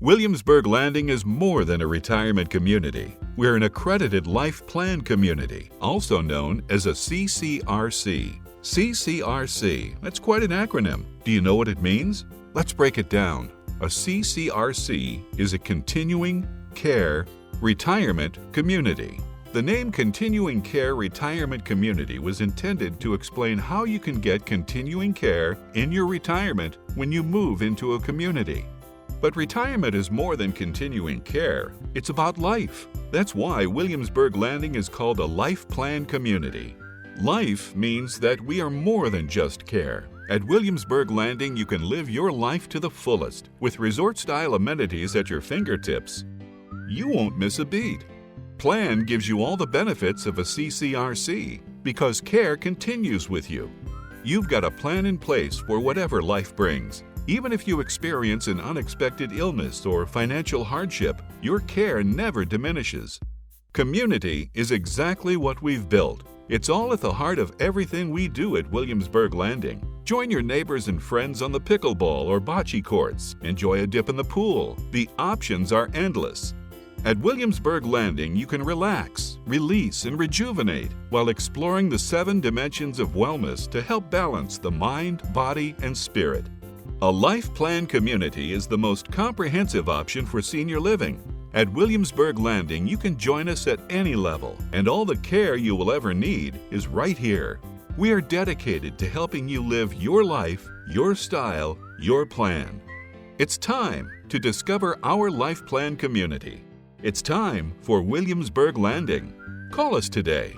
Williamsburg Landing is more than a retirement community. We're an accredited life plan community, also known as a CCRC. CCRC, that's quite an acronym. Do you know what it means? Let's break it down. A CCRC is a continuing care retirement community. The name Continuing Care Retirement Community was intended to explain how you can get continuing care in your retirement when you move into a community. But retirement is more than continuing care. It's about life. That's why Williamsburg Landing is called a life plan community. Life means that we are more than just care. At Williamsburg Landing, you can live your life to the fullest with resort-style amenities at your fingertips. You won't miss a beat. Plan gives you all the benefits of a CCRC because care continues with you. You've got a plan in place for whatever life brings. Even if you experience an unexpected illness or financial hardship, your care never diminishes. Community is exactly what we've built. It's all at the heart of everything we do at Williamsburg Landing. Join your neighbors and friends on the pickleball or bocce courts. Enjoy a dip in the pool. The options are endless. At Williamsburg Landing, you can relax, release, and rejuvenate while exploring the 7 dimensions of wellness to help balance the mind, body, and spirit. A life plan community is the most comprehensive option for senior living. At Williamsburg Landing, you can join us at any level, and all the care you will ever need is right here. We are dedicated to helping you live your life, your style, your plan. It's time to discover our life plan community. It's time for Williamsburg Landing. Call us today.